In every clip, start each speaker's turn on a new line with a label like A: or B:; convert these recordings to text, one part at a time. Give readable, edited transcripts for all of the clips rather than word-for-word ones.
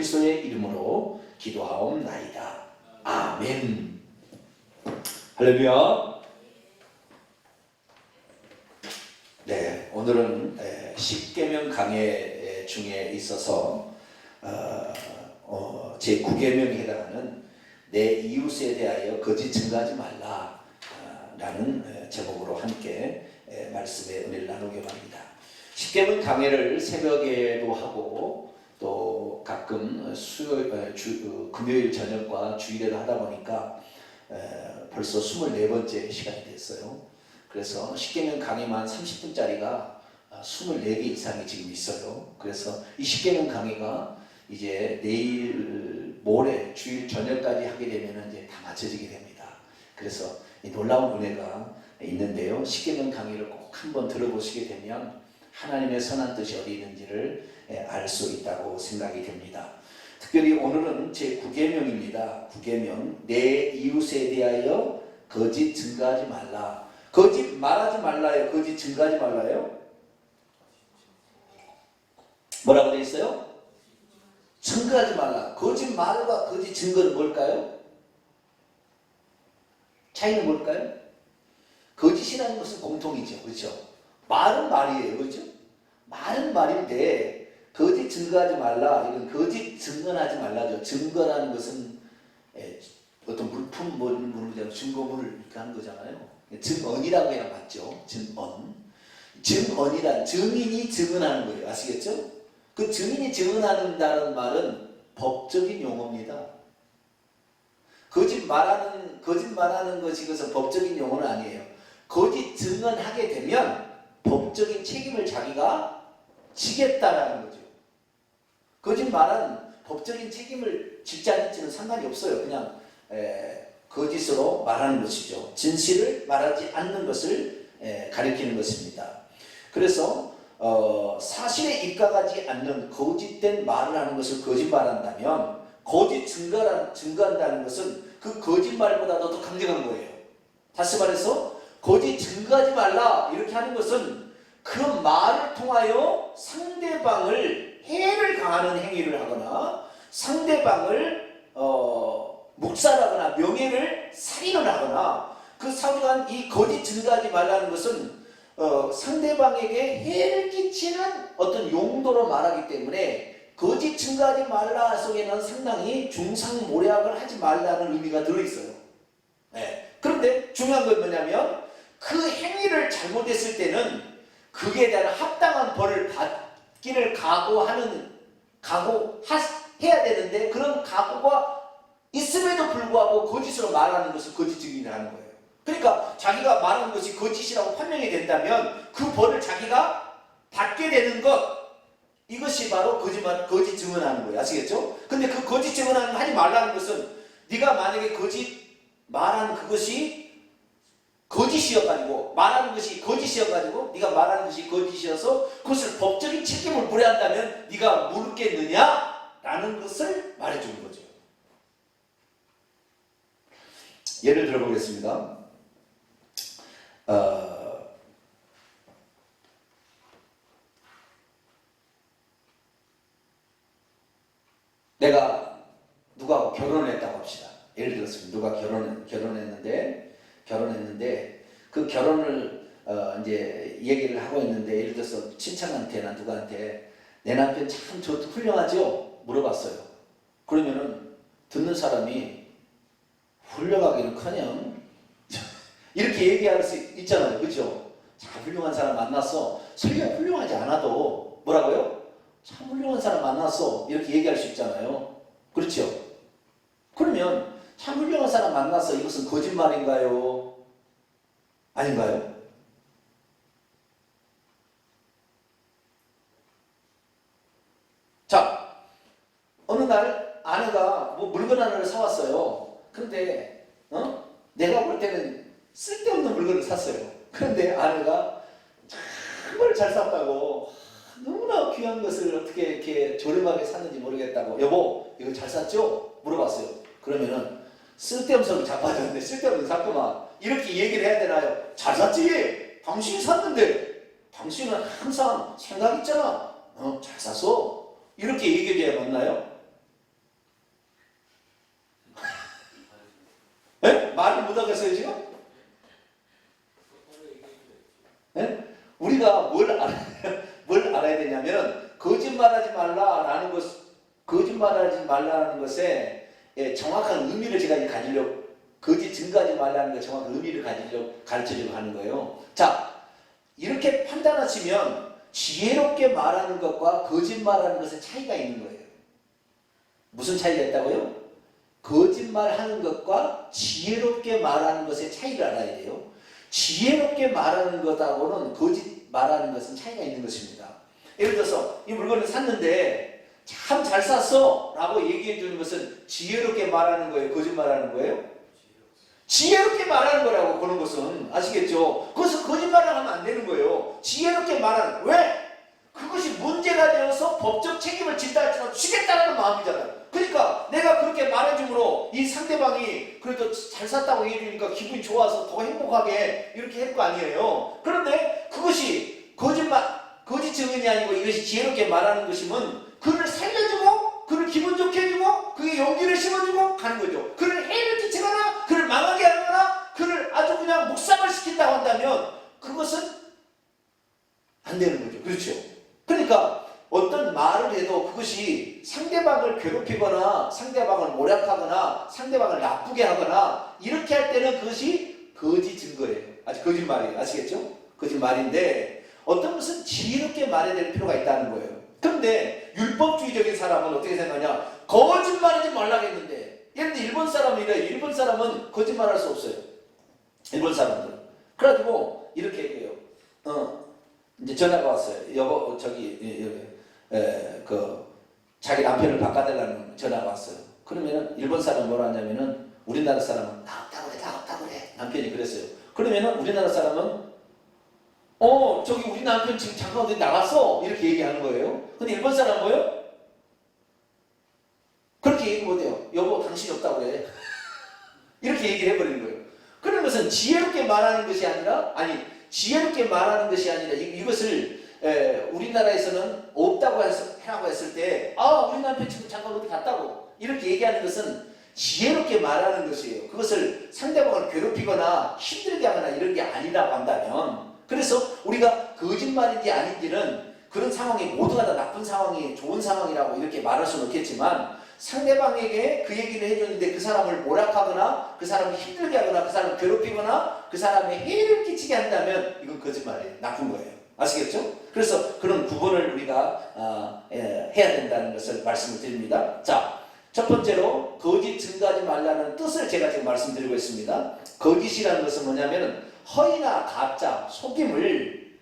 A: 그리스도의 이름으로 기도하옵나이다. 아멘. 할렐루야. 네, 오늘은 십계명 강해 중에 있어서 제 9계명에 해당하는 내 이웃에 대하여 거짓 증거하지 말라 라는 제목으로 함께 말씀의 은혜를 나누게 합니다. 십계명 강해를 새벽에도 하고 또 가끔 금요일 저녁과 주일에도 하다 보니까 벌써 24번째 시간이 됐어요. 그래서 십계명 강의만 30분짜리가 24개 이상이 지금 있어요. 그래서 이 십계명 강의가 이제 내일 모레 주일 저녁까지 하게 되면 이제 다 마쳐지게 됩니다. 그래서 이 놀라운 은혜가 있는데요. 십계명 강의를 꼭 한번 들어보시게 되면 하나님의 선한 뜻이 어디 있는지를 알 수 있다고 생각이 됩니다. 특별히 오늘은 제 9계명입니다. 9계명, 내 이웃에 대하여 거짓 증거하지 말라. 거짓 말하지 말라요? 거짓 증거하지 말라요? 뭐라고 되어 있어요? 증거하지 말라. 거짓 말과 거짓 증거는 뭘까요? 차이는 뭘까요? 거짓이라는 것은 공통이죠. 그렇죠? 말은 말이에요. 그렇죠? 말은 말인데 거짓 증거하지 말라. 이건 거짓 증거하지 말라죠. 증거라는 것은 어떤 물품, 증거물을 이렇게 하는 거잖아요. 증언이라고 해야 맞죠. 증언. 증언이란 증인이 증언하는 거예요. 아시겠죠? 그 증인이 증언한다는 말은 법적인 용어입니다. 거짓 말하는 것이 그것은 법적인 용어는 아니에요. 거짓 증언하게 되면 법적인 책임을 자기가 지겠다라는 거죠. 거짓말은 법적인 책임을 질지 않을지는 상관이 없어요. 그냥 거짓으로 말하는 것이죠. 진실을 말하지 않는 것을 가리키는 것입니다. 그래서 사실에 입각하지 않는 거짓된 말을 하는 것을 거짓말한다면 거짓 증거한다는 것은 그 거짓말보다도 더 강력한 거예요. 다시 말해서 거짓 증거하지 말라 이렇게 하는 것은 그 말을 통하여 상대방을 해를 가하는 행위를 하거나 상대방을 묵살하거나 명예를 살인을 하거나 그 사유한 이 거짓 증거하지 말라는 것은 상대방에게 해를 끼치는 어떤 용도로 말하기 때문에 거짓 증거하지 말라 속에는 상당히 중상모략을 하지 말라는 의미가 들어있어요. 그런데 중요한 건 뭐냐면 그 행위를 잘못했을 때는 그에 대한 합당한 벌을 받기를 각오해야 되는데 그런 각오가 있음에도 불구하고 거짓으로 말하는 것을 거짓 증인이라는 거예요. 그러니까 자기가 말하는 것이 거짓이라고 판명이 된다면 그 벌을 자기가 받게 되는 것, 이것이 바로 거짓 증언하는 거예요. 아시겠죠? 근데 그 거짓 증언하는 거 하지 말라는 것은 네가 만약에 거짓 말하는 그것이 거짓이어가지고 말하는 것이 거짓이어가지고 네가 말하는 것이 거짓이어서 그것을 법적인 책임을 물어야 한다면 네가 물겠느냐? 라는 것을 말해주는 거죠. 예를 들어보겠습니다. 내가 누구하고 결혼을 했다고 합시다. 예를 들었습니다. 누가 결혼했는데 그 결혼을 이제 얘기를 하고 있는데 예를 들어서 친척한테나 누구한테 내 남편 참 훌륭하죠? 물어봤어요. 그러면은 듣는 사람이 훌륭하기는커녕 이렇게 얘기할 수 있잖아요. 그렇죠? 참 훌륭한 사람 만났어. 설령 훌륭하지 않아도 뭐라고요? 참 훌륭한 사람 만났어. 이렇게 얘기할 수 있잖아요. 그렇죠? 그러면 참 훌륭한 사람 만났어. 이것은 거짓말인가요? 아닌가요? 자, 어느 날 아내가 물건 하나를 사왔어요. 그런데 내가 볼 때는 쓸데없는 물건을 샀어요. 그런데 아내가 정말 잘 샀다고 너무나 귀한 것을 어떻게 이렇게 저렴하게 샀는지 모르겠다고 여보 이거 잘 샀죠? 물어봤어요. 그러면은 쓸데없는 소리 자빠졌는데 쓸데없는 샀구만 이렇게 얘기를 해야 되나요? 잘 샀지? 당신이 샀는데 당신은 항상 생각 있잖아. 잘 샀어? 이렇게 얘기해야 맞나요? 거짓말하지 말라는 것에 정확한 의미를 제가 가지려고, 거짓 증거하지 말라는 것 정확한 의미를 가르치려고 하는 거예요. 자, 이렇게 판단하시면 지혜롭게 말하는 것과 거짓말하는 것에 차이가 있는 거예요. 무슨 차이가 있다고요? 거짓말하는 것과 지혜롭게 말하는 것의 차이를 알아야 돼요. 지혜롭게 말하는 것하고는 거짓 말하는 것은 차이가 있는 것입니다. 예를 들어서 이 물건을 샀는데 참 잘 샀어 라고 얘기해 주는 것은 지혜롭게 말하는 거예요? 거짓말하는 거예요? 지혜롭게 말하는 거라고. 그런 것은 아시겠죠? 그것은 거짓말을 하면 안 되는 거예요. 지혜롭게 말하는. 왜? 그것이 문제가 되어서 법적 책임을 진다 할지라도 주겠다는 마음이잖아요. 그러니까 내가 그렇게 말해줌으로 이 상대방이 그래도 잘 샀다고 얘기해주니까 기분이 좋아서 더 행복하게 이렇게 할 거 아니에요. 그런데 그것이 거짓 증언이 아니고 이것이 지혜롭게 말하는 것이면 그를 살려주고 그를 기분 좋게 해주고 그게 용기를 심어주고 가는 거죠. 그를 해를 끼치거나 그를 망하게 하거나 그를 아주 그냥 묵상을 시킨다고 한다면 그것은 안 되는 거죠. 그렇죠? 그러니까 어떤 말을 해도 그것이 상대방을 괴롭히거나 상대방을 모략하거나 상대방을 나쁘게 하거나 이렇게 할 때는 그것이 거짓 증거예요. 아주 거짓말이에요. 아시겠죠? 거짓말인데 어떤 것은 지혜롭게 말해야 될 필요가 있다는 거예요. 그런데 율법주의적인 사람은 어떻게 생각하냐? 거짓말하지 말라고 했는데, 예를 들어 일본 사람은 이래요. 일본 사람은 거짓말할 수 없어요. 일본 사람들. 그래가지고 이렇게 얘기해요. 이제 전화가 왔어요. 여보, 자기 남편을 바꿔달라는 전화가 왔어요. 그러면은 일본 사람은 뭐라 하냐면은 우리나라 사람은 다 없다 그래. 남편이 그랬어요. 그러면은 우리나라 사람은 우리 남편 지금 잠깐 어디 나갔어 이렇게 얘기하는 거예요. 근데 일본 사람은 뭐예요? 그렇게 얘기 못해요. 여보, 당신이 없다고 그래. 이렇게 얘기를 해버리는 거예요. 그런 것은 지혜롭게 말하는 것이 아니라, 이것을 우리나라에서는 없다고 하라고 했을 때, 우리 남편 지금 잠깐 어디 갔다고 이렇게 얘기하는 것은 지혜롭게 말하는 것이에요. 그것을 상대방을 괴롭히거나 힘들게 하거나 이런 게 아니라고 한다면, 그래서 우리가 거짓말인지 아닌지는 그런 상황이 모두가 다 나쁜 상황이 좋은 상황이라고 이렇게 말할 수는 없겠지만, 상대방에게 그 얘기를 해줬는데 그 사람을 모략하거나 그 사람을 힘들게 하거나 그 사람을 괴롭히거나 그 사람의 해를 끼치게 한다면 이건 거짓말이에요. 나쁜 거예요. 아시겠죠? 그래서 그런 구분을 우리가 해야 된다는 것을 말씀을 드립니다. 자, 첫 번째로 거짓 증거하지 말라는 뜻을 제가 지금 말씀드리고 있습니다. 거짓이라는 것은 뭐냐면 허위나 가짜, 속임을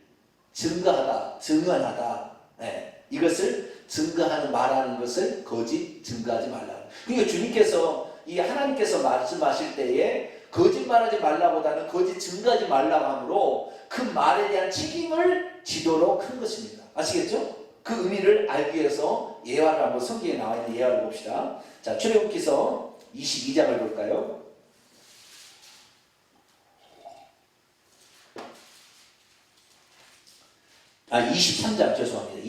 A: 증언하다. 이것을 증거하는 말하는 것을 거짓 증거하지 말라. 그러니까 주님께서 하나님께서 말씀하실 때에 거짓말하지 말라보다는 거짓 증거하지 말라고 하므로 그 말에 대한 책임을 지도록 한 것입니다. 아시겠죠? 그 의미를 알기 위해서 예화를 한번 성경에 나와 있는 예화를 봅시다. 자, 출애굽기서 22장을 볼까요? 23장 죄송합니다.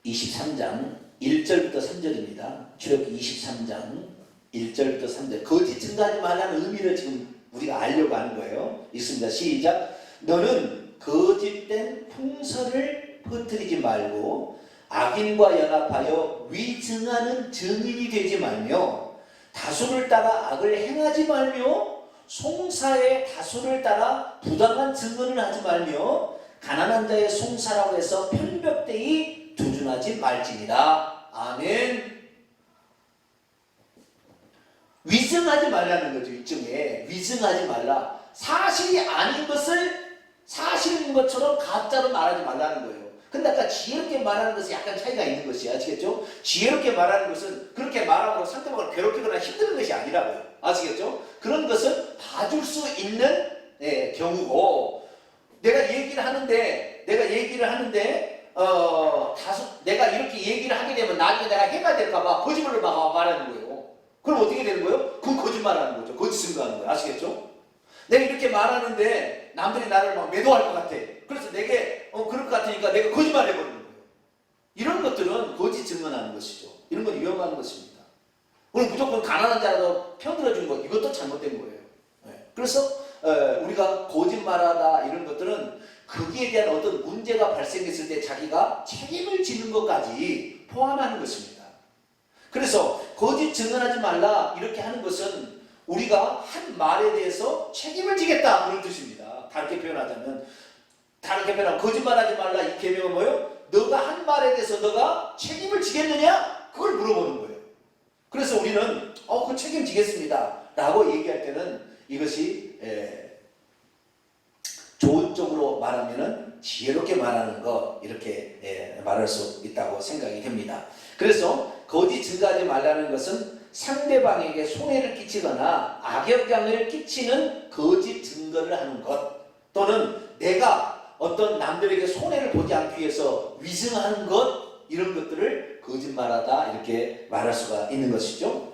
A: 23장 1절부터 3절입니다. 출애굽기 23장 1절부터 3절. 거짓 증거하지 말라는 의미를 지금 우리가 알려고 하는 거예요. 읽습니다. 시작. 너는 거짓된 풍설을 퍼뜨리지 말고 악인과 연합하여 위증하는 증인이 되지 말며 다수를 따라 악을 행하지 말며 송사의 다수를 따라 부당한 증언을 하지 말며 가난한 자의 송사라고 해서 편벽되이 두둔하지 말지니라. 아멘. 위증하지 말라는 거죠. 일종의 위증하지 말라. 사실이 아닌 것을 사실인 것처럼 가짜로 말하지 말라는 거예요. 근데 아까 지혜롭게 말하는 것은 약간 차이가 있는 것이 아시겠죠? 지혜롭게 말하는 것은 그렇게 말하고 상대방을 괴롭히거나 힘드는 것이 아니라고요. 아시겠죠? 그런 것은 봐줄 수 있는 경우고, 내가 얘기를 하는데 내가 이렇게 얘기를 하게 되면 나중에 내가 해가 될까봐 거짓말을 말하는 거예요. 그럼 어떻게 되는 거예요? 그건 거짓말하는 거죠. 거짓 증거하는 거예요. 아시겠죠? 내가 이렇게 말하는데 남들이 나를 막 매도할 것 같아. 그래서 내게 그럴 것 같으니까 내가 거짓말 해버리는 거예요. 이런 것들은 거짓 증언하는 것이죠. 이런 건 위험한 것입니다. 오늘 무조건 가난한 자라도 편들어주는 것, 이것도 잘못된 거예요. 그래서 우리가 거짓말하다 이런 것들은 거기에 대한 어떤 문제가 발생했을 때 자기가 책임을 지는 것까지 포함하는 것입니다. 그래서 거짓 증언하지 말라 이렇게 하는 것은 우리가 한 말에 대해서 책임을 지겠다 그런 뜻입니다. 다르게 표현하면 거짓말하지 말라 이 계명은 뭐예요? 너가 한 말에 대해서 너가 책임을 지겠느냐? 그걸 물어보는 거예요. 그래서 우리는 그 책임지겠습니다 라고 얘기할 때는 이것이 좋은 쪽으로 말하면은 지혜롭게 말하는 거 이렇게 말할 수 있다고 생각이 됩니다. 그래서 거짓 증거하지 말라는 것은 상대방에게 손해를 끼치거나 악영향을 끼치는 거짓 증거를 하는 것, 또는 내가 어떤 남들에게 손해를 보지 않기 위해서 위증하는 것, 이런 것들을 거짓말하다 이렇게 말할 수가 있는 것이죠.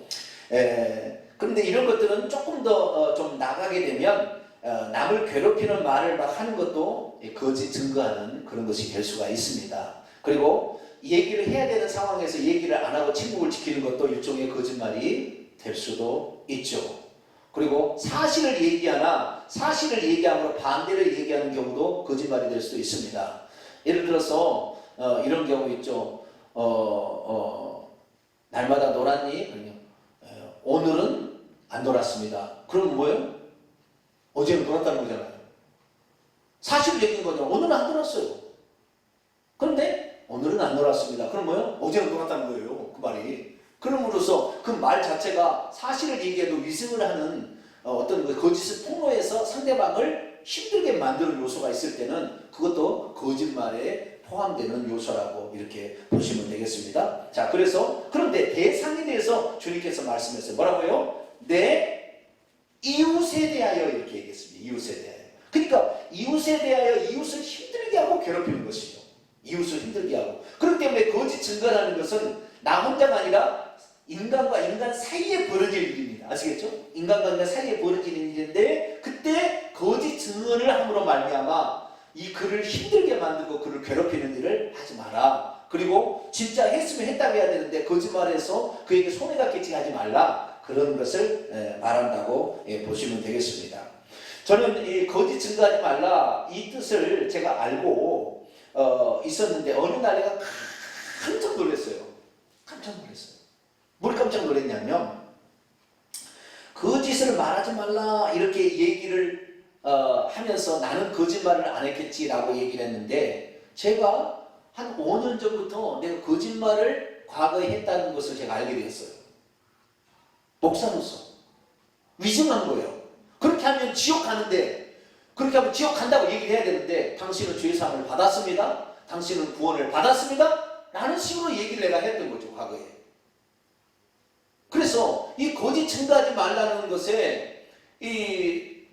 A: 그런데 이런 것들은 조금 더 좀 나가게 되면 남을 괴롭히는 말을 막 하는 것도 거짓 증거하는 그런 것이 될 수가 있습니다. 그리고 얘기를 해야 되는 상황에서 얘기를 안 하고 침묵을 지키는 것도 일종의 거짓말이 될 수도 있죠. 그리고 사실을 얘기하나 사실을 얘기함으로 반대를 얘기하는 경우도 거짓말이 될 수도 있습니다. 예를 들어서 이런 경우 있죠. 날마다 놀았니? 오늘은 안 놀았습니다. 그럼 뭐예요? 어제는 놀았다는 거잖아요. 사실을 얘기한 거잖아요. 오늘은 안 놀았어요. 그런데 오늘은 안 놀았습니다. 그럼 뭐예요? 어제는 놀았다는 거예요. 그 말이. 그럼으로써 그 말 자체가 사실을 얘기해도 위증을 하는 어떤 거짓을 폭로해서 상대방을 힘들게 만드는 요소가 있을 때는 그것도 거짓말에 포함되는 요소라고 이렇게 보시면 되겠습니다. 자, 그런데 대상에 대해서 주님께서 말씀했어요. 뭐라고요? 내 이웃에 대하여 이렇게 얘기했습니다. 이웃에 대하여. 그러니까 이웃에 대하여 이웃을 힘들게 하고 괴롭히는 것이죠. 이웃을 힘들게 하고. 그렇기 때문에 거짓 증거라는 것은 나 혼자가 아니라 인간과 인간 사이에 벌어질 일입니다. 아시겠죠? 인간과 인간 사이에 벌어지는 일인데 그때 거짓 증언을 함으로 말미암아 이 그를 힘들게 만들고 그를 괴롭히는 일을 하지 마라. 그리고 진짜 했으면 했다고 해야 되는데 거짓말해서 그에게 손해가 끼치게 하지 말라. 그런 것을 말한다고 보시면 되겠습니다. 저는 이 거짓 증거하지 말라 이 뜻을 제가 알고 있었는데 어느 날 내가 깜짝 놀랐어요. 뭘 깜짝 놀랐냐면 거짓을 말하지 말라 이렇게 얘기를 하면서 나는 거짓말을 안 했겠지라고 얘기를 했는데 제가 한 5년 전부터 내가 거짓말을 과거에 했다는 것을 제가 알게 되었어요. 목사로서 위증한 거예요. 그렇게 하면 지옥 가는데, 그렇게 하면 지옥 간다고 얘기를 해야 되는데 당신은 죄 사함을 받았습니다. 당신은 구원을 받았습니다. 라는 식으로 얘기를 내가 했던 거죠. 과거에. 그래서 이 거짓 증거하지 말라는 것에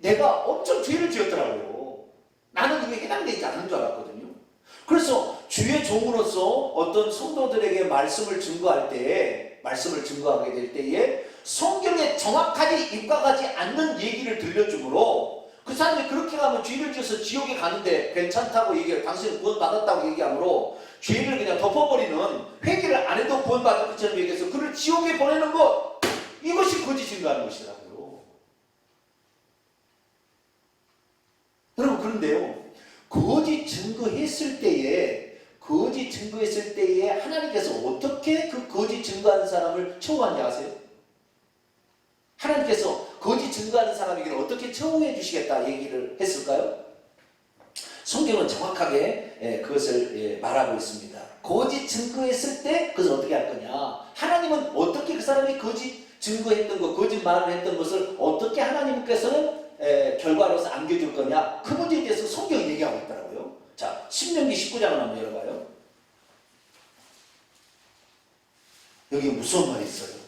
A: 내가 엄청 죄를 지었더라고요. 나는 이게 해당되지 않는 줄 알았거든요. 그래서 주의 종으로서 어떤 성도들에게 말씀을 증거하게 될 때에 성경에 정확하게 입각하지 않는 얘기를 들려주므로 그 사람이 그렇게 가면 죄를 지어서 지옥에 가는데 괜찮다고 얘기해요. 당신은 구원받았다고 얘기하므로 죄를 그냥 덮어버리는, 회개를 안 해도 구원받은 것처럼 얘기해서 그를 지옥에 보내는 것, 이것이 거짓 증거하는 것이라고요. 여러분, 그런데요, 거짓 증거했을 때에 하나님께서 어떻게 그 거짓 증거하는 사람을 처우한지 아세요? 하나님께서 거짓 증거하는 사람에게는 어떻게 처우해 주시겠다 얘기를 했을까요? 성경은 정확하게 그것을 말하고 있습니다. 거짓 증거했을 때 그것을 어떻게 할 거냐? 하나님은 어떻게 그 사람이 거짓 증거했던 것, 거짓말을 했던 것을 어떻게 하나님께서는 결과로서 안겨줄 거냐? 그 문제에 대해서 성경이 얘기하고 있더라고요. 자, 신명기 19장을 한번 열어봐요. 여기 무서운 말이 있어요.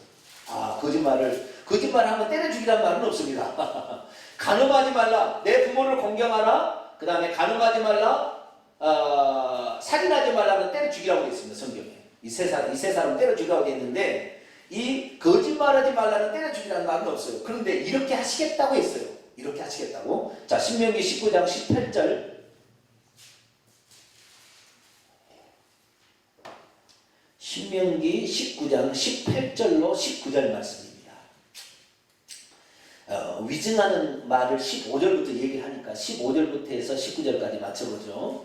A: 거짓말하면 때려 죽이라는 말은 없습니다. 간음하지 말라. 내 부모를 공경하라. 그 다음에 간음하지 말라. 살인하지 말라는 때려 죽이라고 되어 있습니다. 성경에. 이 세 사람 때려 죽이라고 되어 있는데 이 거짓말하지 말라는 때려 죽이라는 말은 없어요. 그런데 이렇게 하시겠다고 했어요. 이렇게 하시겠다고. 자, 신명기 19장 18절. 신명기 19장 18절로 19절 말씀입니다. 위증하는 말을 15절부터 얘기하니까 15절부터 해서 19절까지 맞춰보죠.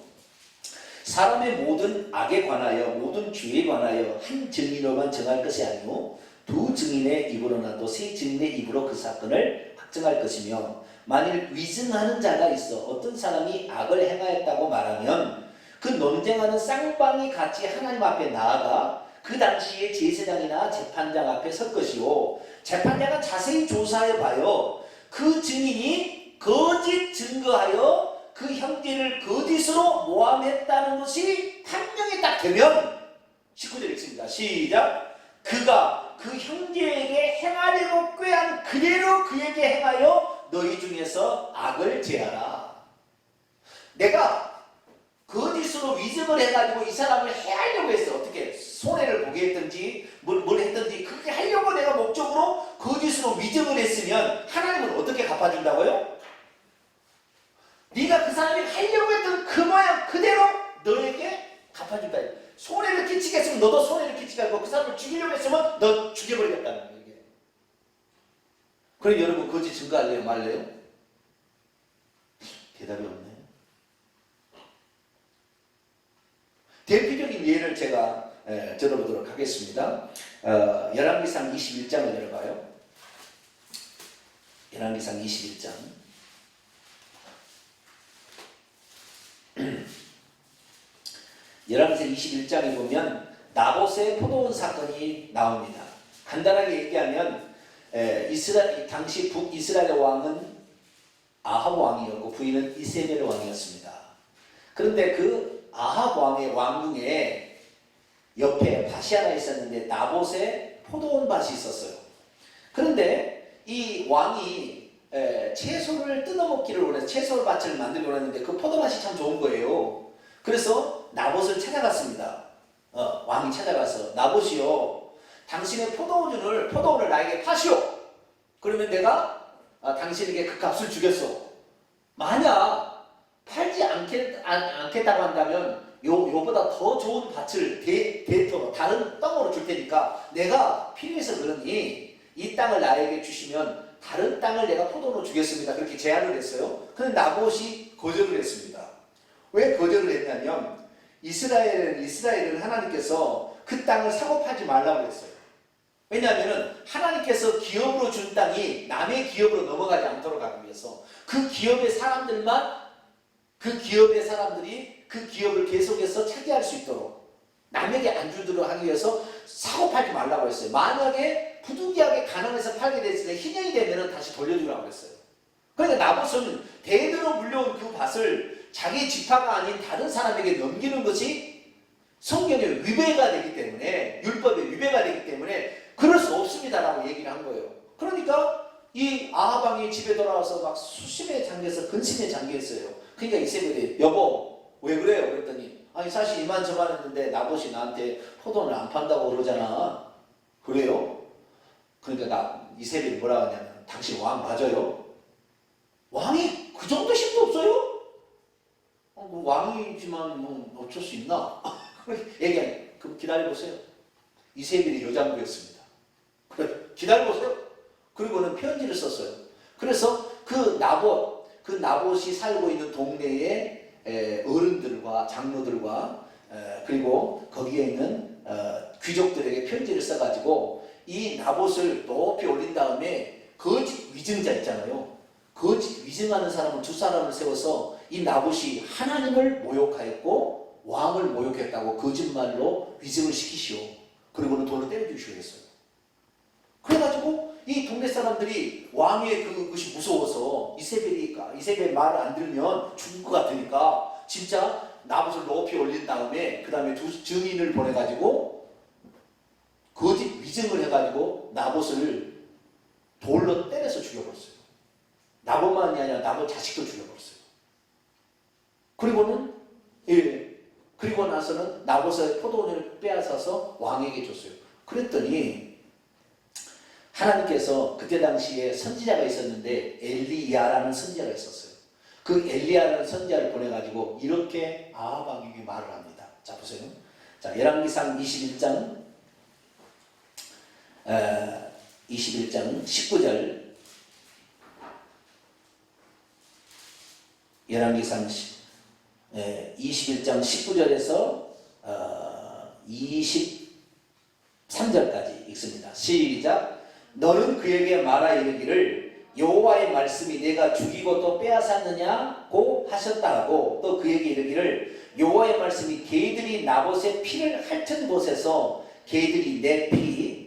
A: 사람의 모든 악에 관하여 모든 죄에 관하여 한 증인으로만 정할 것이 아니오 두 증인의 입으로나 또 세 증인의 입으로 그 사건을 확정할 것이며 만일 위증하는 자가 있어 어떤 사람이 악을 행하였다고 말하면 그 논쟁하는 쌍방이 같이 하나님 앞에 나아가 그 당시에 제사장이나 재판장 앞에 설 것이요 재판장은 자세히 조사해 봐요. 그 증인이 거짓 증거하여 그 형제를 거짓으로 모함했다는 것이 판명이 딱 되면 19절 읽습니다. 시작. 그가 그 형제에게 행하려고 꾀한 그대로 그에게 행하여 너희 중에서 악을 제하라. 내가 거짓으로 위증을 해가지고 이 사람을 해하려고 했어. 어떻게 손해를 보게 했든지 뭘 했든지 그렇게 하려고 내가 목적으로 거짓으로 위증을 했으면 하나님은 어떻게 갚아준다고요? 네가 그 사람이 하려고 했던 그 모양 그대로 너에게 갚아준다. 손해를 끼치게 했으면 너도 손해를 끼치게 하고 그 사람을 죽이려고 했으면 너 죽여버리겠다는 거예요. 이게. 그럼 여러분 거짓 증거할래요? 말래요? 대답이 없네요. 대표적인 예를 제가 들어보도록 하겠습니다. 열왕기상 21장을 들어봐요. 열왕기상 21장. 열왕기상 21장에 보면 나봇의 포도원 사건이 나옵니다. 간단하게 얘기하면 당시 북이스라엘 왕은 아합 왕이었고 부인은 이세벨 왕이었습니다. 그런데 그 아합 왕의 왕궁에 옆에 밭이 하나 있었는데 나봇의 포도원 밭이 있었어요. 그런데 이 왕이 채소를 뜯어먹기를 원해서 채소 밭을 만들려고 했는데 그 포도밭이 참 좋은 거예요. 그래서 나봇을 찾아갔습니다. 왕이 찾아가서 나봇이요, 당신의 포도원을 나에게 파시오. 그러면 내가 당신에게 그 값을 주겠소. 만약 팔지 않겠다고 한다면 요보다 더 좋은 밭을 대토로 다른 땅으로 줄 테니까 내가 필요해서 그러니 이 땅을 나에게 주시면 다른 땅을 내가 포도로 주겠습니다. 그렇게 제안을 했어요. 그런데 나봇이 거절을 했습니다. 왜 거절을 했냐면 이스라엘은 하나님께서 그 땅을 사고 팔지 말라고 했어요. 왜냐하면 하나님께서 기업으로 준 땅이 남의 기업으로 넘어가지 않도록 하기 위해서 그 기업의 사람들이 그 기업을 계속해서 차지할 수 있도록 남에게 안 주도록 하기 위해서 사고 팔지 말라고 했어요. 만약에 부득이하게 가난해서 팔게 됐을 때 희년이 되면 다시 돌려주라고 했어요. 그러니까 나봇은 대대로 물려온 그 밭을 자기 지파가 아닌 다른 사람에게 넘기는 것이 성경의 위배가 되기 때문에, 율법의 위배가 되기 때문에 그럴 수 없습니다라고 얘기를 한 거예요. 그러니까 이 아합 왕이 집에 돌아와서 막 수심에 잠겨서 근심에 잠겨있어요. 그러니까 이세벨이 여보 왜 그래요? 그랬더니 아니 사실 이만저만 했는데 나봇이 나한테 포도를 안 판다고 그러잖아. 그래요? 그러니까 이세벨이 뭐라고 하냐면 당신 왕 맞아요? 왕이 그 정도 힘도 없어요? 뭐 왕이지만 뭐 어쩔 수 있나? 얘기하니 그럼 기다려보세요. 이세벨이 여장부였습니다. 그래 기다려보세요. 그리고는 편지를 썼어요. 그래서 그 나봇이 살고 있는 동네의 어른들과 장로들과 그리고 거기에 있는 귀족들에게 편지를 써가지고 이 나봇을 높이 올린 다음에 거짓 위증자 있잖아요. 거짓 위증하는 사람을 두 사람을 세워서 이 나봇이 하나님을 모욕하였고 왕을 모욕했다고 거짓말로 위증을 시키시오. 그리고는 돌로 때려주시오 했어요. 그래가지고 이 동네 사람들이 왕의 그것이 무서워서 이세벨 말을 안 들으면 죽을 것 같으니까 진짜 나봇을 높이 올린 다음에 그 다음에 두 증인을 보내가지고 거짓 위증을 해가지고 나봇을 돌로 때려서 죽여버렸어요. 나봇만이 아니라 나봇 자식도 죽여버렸어요. 그리고 나서는 나봇의 포도원을 빼앗아서 왕에게 줬어요. 그랬더니 하나님께서 그때 당시에 선지자가 있었는데 엘리야라는 선지자가 있었어요. 그 엘리야라는 선지자를 보내가지고 이렇게 아합 왕에게 말을 합니다. 자 보세요. 자 열왕기상 21장 19절 열왕기상 21장 19절에서 23절까지 읽습니다. 시작. 너는 그에게 말하 이르기를 여호와의 말씀이 내가 죽이고 또 빼앗았느냐고 하셨다 하고, 또 그에게 이르기를 여호와의 말씀이 개들이 나봇의 피를 핥은 곳에서 개들이 내 피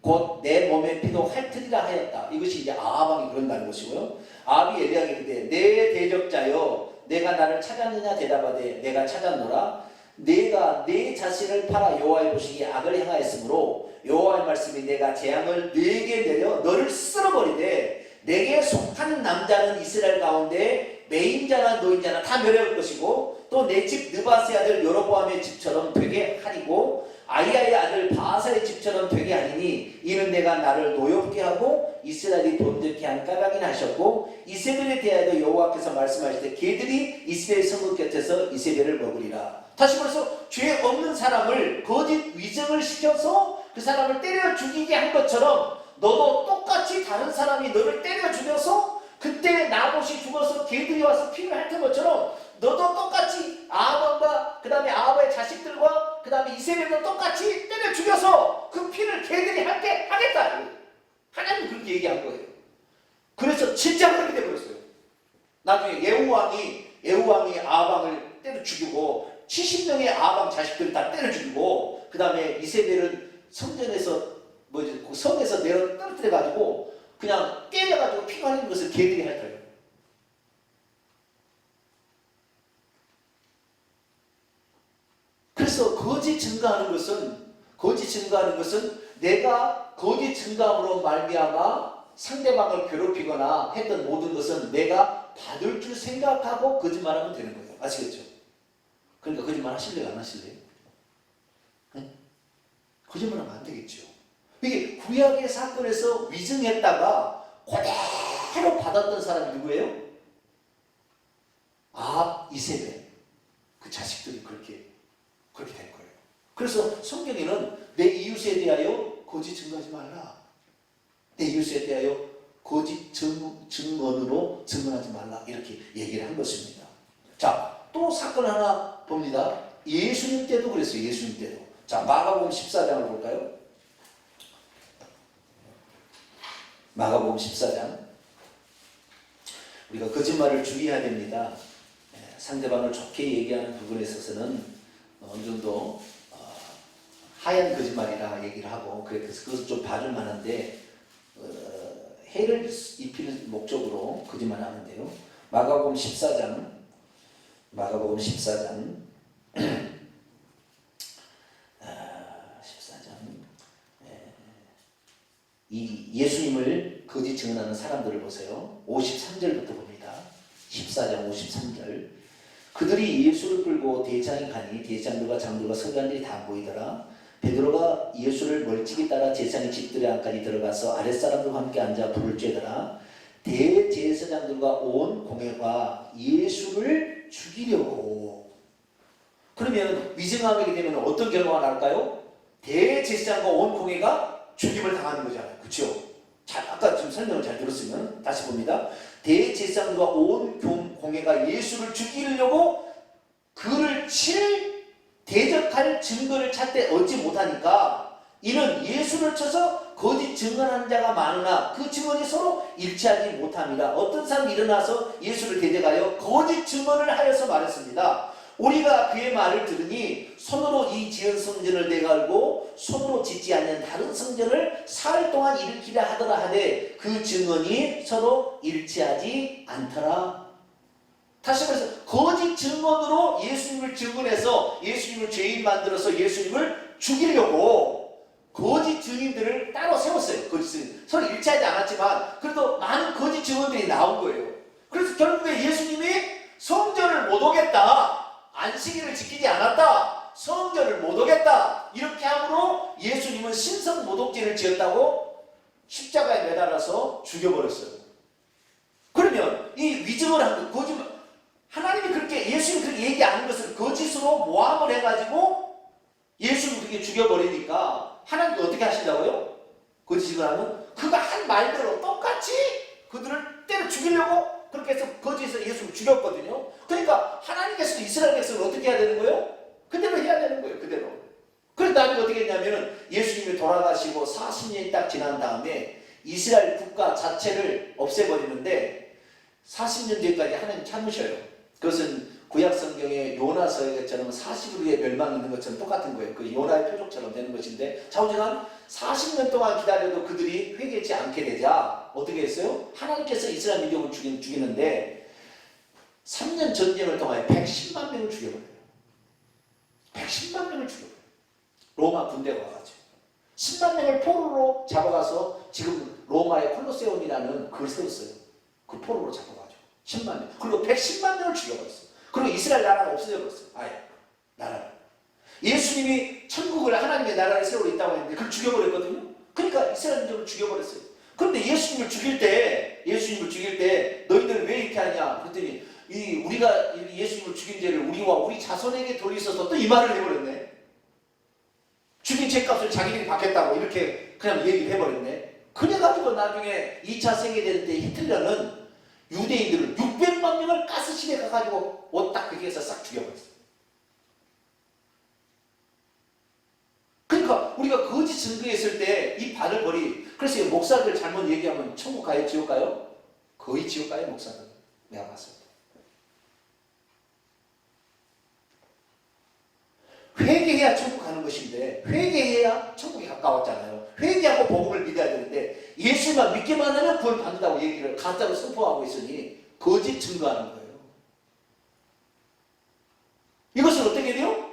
A: 곧 내 몸의 피도 핥으리라 하였다. 이것이 이제 아합왕이 그런다는 것이고요. 아합이 엘리야에게 이르되 내 대적자여 내가 나를 찾았느냐 대답하되 내가 찾았노라. 내가 내 자신을 팔아 여호와의 보시기에 악을 행하였으므로 여호와의 말씀이 내가 재앙을 네게 내려 너를 쓸어버리되 내게 속한 남자는 이스라엘 가운데 매인자나 노인자나 다 멸할 것이고, 또 내 집 느바스의 아들 여로보암의 집처럼 되게 하리고 아히야의 아들 바하사의 집처럼 되게 하리니 이는 내가 나를 노엽게 하고 이스라엘이 돈득케 한 까닭이나 하셨고, 이세벨에 대하여 여호와께서 말씀하시되 개들이 이스라엘 성읍 곁에서 이세벨을 먹으리라. 다시 말해서 죄 없는 사람을 거짓 위증을 시켜서 그 사람을 때려 죽이게 한 것처럼 너도 똑같이 다른 사람이 너를 때려 죽여서 그때 나봇이 죽어서 개들이 와서 피를 핥은 것처럼 너도 똑같이 아합과 그 다음에 아합의 자식들과 그 다음에 이세벨도 똑같이 때려 죽여서 그 피를 개들이 핥게 하겠다. 하나님 그렇게 얘기한 거예요. 그래서 진짜 그렇게 돼버렸어요. 나중에 예후왕이 아합왕을 때려 죽이고 70명의 아합왕 자식들을 다 때려 죽이고, 그 다음에 이세벨은 성전에서 그 성에서 내려 떨어뜨려 가지고 그냥 때려가지고 피가 흘리는 것을 개들이 핥아요. 그래서 거짓 증거하는 것은 내가 거짓 증거함으로 말미암아 상대방을 괴롭히거나 했던 모든 것은 내가 받을 줄 생각하고 거짓말하면 되는 거예요. 아시겠죠? 그러니까 거짓말 하실래요? 안 하실래요? 네? 거짓말하면 안 되겠죠. 이게 구약의 사건에서 위증했다가 그대로 받았던 사람이 누구예요? 아합, 이세벨. 그 자식들이 그렇게 된 거예요. 그래서 성경에는 내 이웃에 대하여 거짓 증거하지 말라. 내 이웃에 대하여 거짓 증언으로 증언하지 말라. 이렇게 얘기를 한 것입니다. 자, 또 사건 하나 봅니다. 예수님 때도 그랬어요. 예수님 때도. 자, 마가복음 14장을 볼까요? 마가복음 14장. 우리가 거짓말을 주의해야 됩니다. 상대방을 좋게 얘기하는 부분에 있어서는 어느 정도 하얀 거짓말이라 얘기를 하고, 그래서 그것을 좀 봐줄 만한데 해를 입히는 목적으로 거짓말을 하는데요. 마가복음 14장 이 예수님을 거짓 증언하는 사람들을 보세요. 53절부터 봅니다. 14장 53절. 그들이 예수를 끌고 대장에 가니 대장들과 장들과 서기관들이 다 모이더라. 베드로가 예수를 멀찍이 따라 제사장의 집들의 안까지 들어가서 아랫사람들과 함께 앉아 불을 쬐더라. 대제사장들과 온 공회가 예수를 죽이려고. 그러면 위증하게 되면 어떤 결과가 날까요? 대제사장과 온 공회가 죽임을 당하는 거잖아요. 그렇죠? 아까 좀 설명을 잘 들었으면 다시 봅니다. 대제사장과 온 공회가 예수를 죽이려고 그를 대적할 증거를 찾되 얻지 못하니까, 이는 예수를 쳐서 거짓 증언하는 자가 많으나 그 증언이 서로 일치하지 못합니다. 어떤 사람이 일어나서 예수를 대적하여 거짓 증언을 하여서 말했습니다. 우리가 그의 말을 들으니 손으로 이 지은 성전을 내가 알고 손으로 짓지 않는 다른 성전을 사흘 동안 일으키려 하더라 하되 그 증언이 서로 일치하지 않더라. 다시 말해서 거짓 증언으로 예수님을 증언해서 예수님을 죄인 만들어서 예수님을 죽이려고 거짓 증인들을 따로 세웠어요. 거짓 증인. 서로 일치하지 않았지만 그래도 많은 거짓 증언들이 나온 거예요. 그래서 결국에 예수님이 성전을 못 오겠다, 안식일을 지키지 않았다, 성전을 못 오겠다, 이렇게 함으로 예수님은 신성모독죄를 지었다고 십자가에 매달아서 죽여버렸어요. 그러면 이 위증을 한 거, 거짓말, 하나님이 그렇게 예수님이 그렇게 얘기하는 것을 거짓으로 모함을 해가지고 예수님을 그렇게 죽여버리니까 하나님이 어떻게 하신다고요? 거짓을 하면 그가 한 말대로 똑같이 그들을 때려 죽이려고 그렇게 해서 거짓에서 예수를 죽였거든요. 그러니까 하나님께서도 이스라엘 백성을 어떻게 해야 되는 거예요? 그대로 해야 되는 거예요. 그대로. 그래서 다음에 어떻게 했냐면은 예수님이 돌아가시고 40년이 딱 지난 다음에 이스라엘 국가 자체를 없애버리는데 40년 뒤까지 하나님 참으셔요. 그것은 구약 성경의 요나서에처럼 40일 후에 멸망이 있는 것처럼 똑같은 거예요. 그 요나의 표적처럼 되는 것인데 자오지간 40년 동안 기다려도 그들이 회개하지 않게 되자 어떻게 했어요? 하나님께서 이스라엘 민족을 죽이는데 3년 전쟁을 통하여 110만 명을 죽여버려요. 110만 명을 죽여버려요. 로마 군대가 와가지고 10만 명을 포로로 잡아가서 지금 로마의 콜로세움이라는 그걸 세웠어요. 그 포로로 잡아가지고 10만 명. 그리고 110만 명을 죽여버렸어요. 그리고 이스라엘 나라가 없어져버렸어요. 아예 나라가. 예수님이 천국을 하나님의 나라를 세우고 있다고 했는데 그걸 죽여버렸거든요. 그러니까 이스라엘 민족을 죽여버렸어요. 그런데 예수님을 죽일 때 너희들 왜 이렇게 하냐? 그랬더니 우리가 예수님을 죽인 죄를 우리와 우리 자손에게 돌리셔서 또 이 말을 해버렸네. 죽인 죄값을 자기들이 받겠다고 이렇게 그냥 얘기를 해버렸네. 그래가지고 나중에 2차 세계대전 때 히틀러는 유대인들을 600만 명을 가스실에 가가지고 옷 딱 그렇게 해서 싹 죽여버렸어요. 그러니까 우리가 거짓 증거했을 때 이 바늘벌이 그래서 목사들 잘못 얘기하면 천국 가요? 지옥 가요? 거의 지옥 가요 목사들. 내가 봤습니다. 회개해야 천국 가는 것인데 회개해야 천국이 가까웠잖아요. 회개하고 복음을 믿어야 되는데 예수만 믿기만 하면 구원 받는다고 얘기를 가짜로 선포하고 있으니 거짓 증거하는 거예요. 이것은 어떻게 돼요?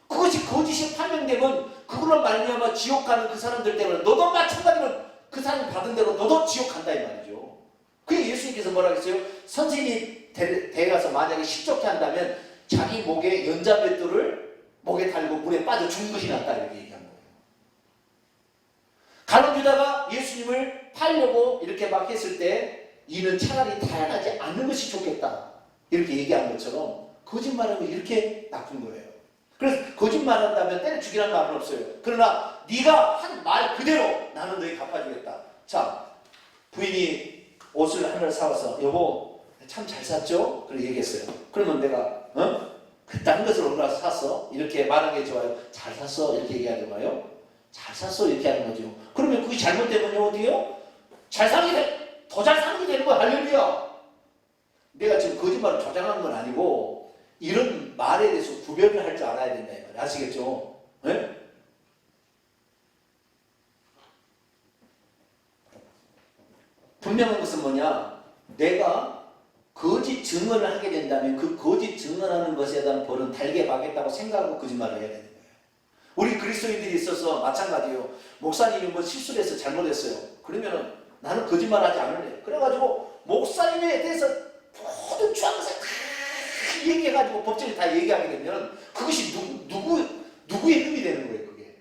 A: 그것이 거짓이 판명되면 그걸로 말미암아 지옥 가는 그 사람들 때문에 너도 마찬가지로 그 사람이 받은 대로 너도 지옥 간다 이 말이죠. 그게 예수님께서 뭐라고 했어요? 선생님이 데려가서 만약에 십적게 한다면 자기 목에 연자맷돌을 목에 달고 물에 빠져 죽는 것이 낫다 이렇게 얘기한 거예요. 가룟 유다가 예수님을 팔려고 이렇게 막 했을 때 이는 차라리 태어나지 않는 것이 좋겠다 이렇게 얘기한 것처럼 거짓말하고 이렇게 나쁜 거예요. 그래서 거짓말한다면 때려 죽이라는 말은 없어요. 그러나 네가 한 말 그대로 나는 너희 갚아주겠다. 자, 부인이 옷을 하나를 사와서 여보 참 잘 샀죠? 그렇게 얘기했어요. 그러면 내가 다른 것을 올라서 샀어? 이렇게 말하는 게 좋아요? 잘 샀어? 이렇게 얘기하는 거예요? 잘 샀어? 이렇게 하는 거죠. 그러면 그게 잘못되면 어디에요? 더 잘 사는 게 되는 거야. 할렐루야. 내가 지금 거짓말을 조장한 건 아니고 이런 말에 대해서 구별을 할 줄 알아야 된다. 이 말이에요. 아시겠죠? 네? 분명한 것은 뭐냐? 내가 거짓 증언을 하게 된다면 그 거짓 증언하는 것에 대한 벌은 달게 받겠다고 생각하고 거짓말을 해야 되는 거예요. 우리 그리스도인들이 있어서 마찬가지예요. 목사님이 뭐 실수를 해서 잘못했어요. 그러면 나는 거짓말하지 않을래. 그래가지고 목사님에 대해서 모든 추앙사 다 얘기해가지고 법정에 다 얘기하게 되면 그것이 누구의 흠이 되는 거예요. 그게.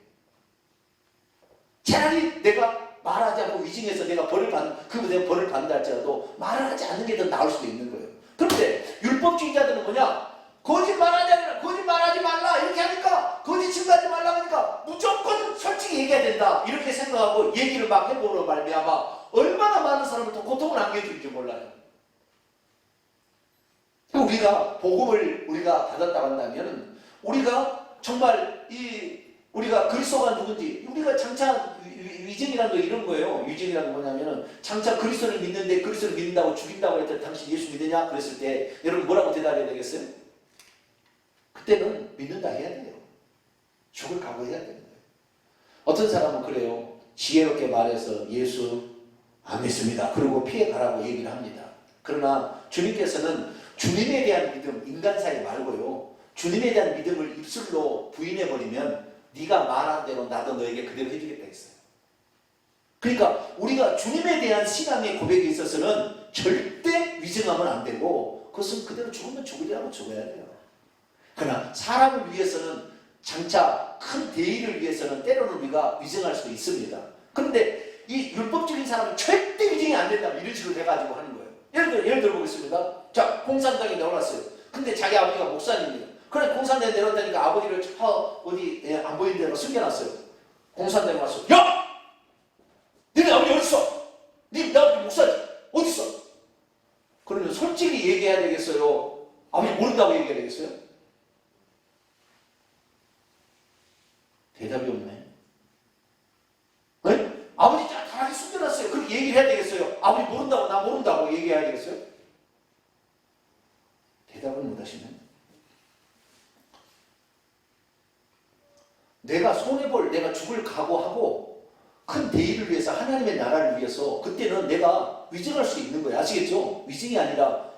A: 차라리 내가 말하지 않고 위증해서 내가 벌을 받는다 할지라도 말을 하지 않는 게 더 나을 수도 있는 거예요. 그런데 율법주의자들은 뭐냐? 거짓말하지 말라 이렇게 하니까 거짓 증거하지 말라 하니까 무조건 솔직히 얘기해야 된다 이렇게 생각하고 얘기를 막 해보러 말미암아 얼마나 많은 사람을 더 고통을 안겨줄지 몰라요. 우리가 복음을 우리가 받았다고 한다면 우리가 정말 우리가 그리스도가 누군지 우리가 장차 위증이라는 거 이런 거예요. 위증이라는 거 뭐냐면은 장차 그리스도를 믿는데 그리스도를 믿는다고 죽인다고 했더니 당신 예수 믿느냐? 그랬을 때 여러분 뭐라고 대답해야 되겠어요? 그때는 믿는다 해야 돼요. 죽을 각오해야 되는 거예요. 어떤 사람은 그래요. 지혜롭게 말해서 예수 안 믿습니다. 그리고 피해가라고 얘기를 합니다. 그러나 주님께서는 주님에 대한 믿음, 인간사이 말고요. 주님에 대한 믿음을 입술로 부인해버리면 네가 말한 대로 나도 너에게 그대로 해주겠다 했어요. 그러니까 우리가 주님에 대한 신앙의 고백에 있어서는 절대 위증하면 안 되고 그것은 그대로 죽으면 죽으리라고 죽어야 돼요. 그러나 사람을 위해서는 장차 큰 대의를 위해서는 때로는 우리가 위증할 수도 있습니다. 그런데 이 율법적인 사람은 절대 위증이 안 된다면 이런 식으로 해가지고 하는 거예요. 예를 들어 보겠습니다. 자, 공산당에 내려놨어요. 근데 자기 아버지가 목사님이에요. 그래 공산당에 내려놨다니까 아버지를 어디 안 보이는 데로 숨겨놨어요. 공산당에 와서 야! 너네 아버지 어디 있어? 네 아버지 목사지? 어디 있어? 그러면 솔직히 얘기해야 되겠어요? 아버지 모른다고 얘기해야 되겠어요? 대답이 없네. 네? 아버지 잘하게 숨겨놨어요. 그렇게 얘기를 해야 되겠어요? 아버지 모른다고, 나 모른다고 얘기해야 되겠어요? 대답을 못하시네. 내가 손해볼, 내가 죽을 각오하고 큰 대의를 위해서, 하나님의 나라를 위해서 그때는 내가 위증할 수 있는 거예요. 아시겠죠? 위증이 아니라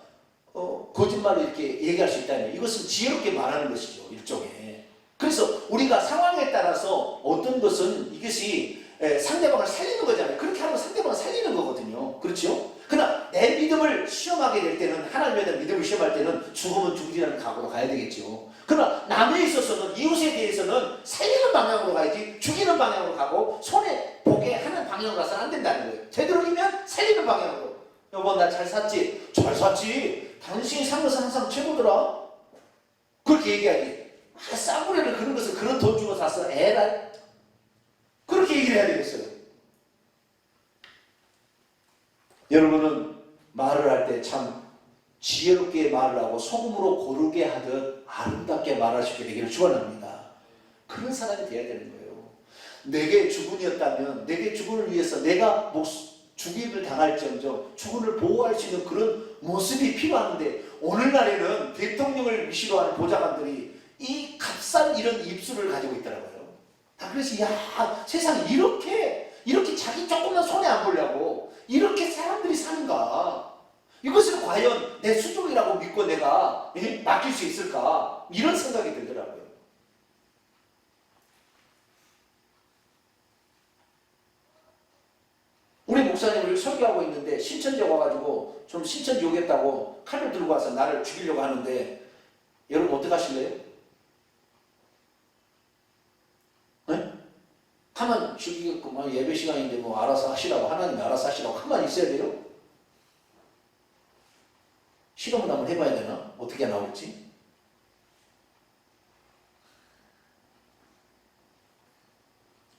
A: 거짓말을 이렇게 얘기할 수 있다면 이것은 지혜롭게 말하는 것이죠. 일종의. 그래서 우리가 상황에 따라서 어떤 것은 이것이 상대방을 살리는 거잖아요. 그렇게 하면 상대방을 살리는 거거든요. 그렇죠? 그러나 내 믿음을 시험하게 될 때는, 하나님에 대한 믿음을 시험할 때는 죽으면 죽으리라는 각오로 가야 되겠죠. 그러나 남에 있어서는, 이웃에 대해서는 살리는 방향으로 가야지 죽이는 방향으로 가고 손해보게 하는 방향으로 가서는 안 된다는 거예요. 되도록이면 살리는 방향으로. 여보 나 잘 샀지? 잘 샀지? 당신이 산 것은 항상 최고더라. 그렇게 얘기하지. 싸구려를 그런 것을 그런 돈 주고 샀어. 에라. 그렇게 얘기를 해야 되겠어요. 여러분은 말을 할 때 참 지혜롭게 말을 하고 소금으로 고르게 하듯 아름답게 말할 수 있게 되기를 축원합니다. 그런 사람이 되어야 되는 거예요. 내게 주군이었다면 내게 주군을 위해서 내가 죽임을 당할지언정 주군을 보호할 수 있는 그런 모습이 필요한데, 오늘날에는 대통령을 위시로 하는 보좌관들이 이 값싼 이런 입술을 가지고 있더라고요. 다 그래서 야 세상에 이렇게 자기 조금만 손해 안 보려고 이렇게 사람들이 사는가? 이것을 과연 내 수족이라고 믿고 내가 맡길 수 있을까? 이런 생각이 들더라고요. 우리 목사님을 설교하고 있는데 신천지가 와가지고 좀 신천지 오겠다고 칼을 들고 와서 나를 죽이려고 하는데 여러분 어떻게 하실래요? 네? 가만 죽이겠구만, 예배 시간인데 뭐 알아서 하시라고, 하나님이 알아서 하시라고 가만히 있어야 돼요? 실험을 한번 해봐야 되나? 어떻게 나올지?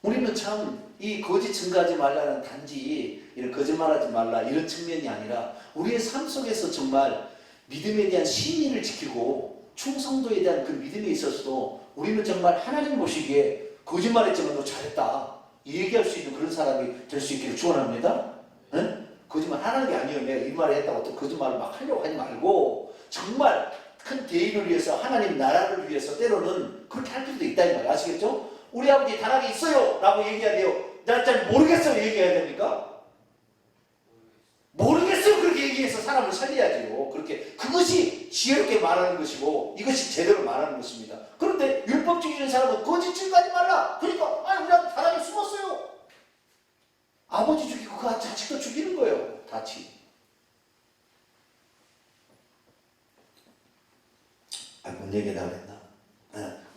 A: 우리는 참 이 거짓 증거하지 말라는 단지 이런 거짓말하지 말라 이런 측면이 아니라 우리의 삶 속에서 정말 믿음에 대한 신의를 지키고 충성도에 대한 그 믿음에 있어서도 우리는 정말 하나님 보시기에 거짓말했지만 너 잘했다 얘기할 수 있는 그런 사람이 될 수 있기를 축원합니다. 응? 거짓말 하는 게 아니에요. 내가 이 말을 했다고 또 거짓말을 막 하려고 하지 말고 정말 큰 대의를 위해서, 하나님 나라를 위해서 때로는 그렇게 할 필요도 있다 이 말이에요. 아시겠죠? 우리 아버지 다락에 있어요 라고 얘기해야 돼요. 나 잘 모르겠어요 얘기해야 됩니까? 모르겠어요 그렇게 얘기해서 사람을 살려야지요. 그렇게 그것이 지혜롭게 말하는 것이고 이것이 제대로 말하는 것입니다. 그런데 율법주의적인 사람은 거짓 증거하지 말라. 그러니까 아니 우리 아버지 다락에 숨었어요. 아버지 죽이고 그 자식도 죽이는 거예요. 같이. 뭔 얘기나 그랬나?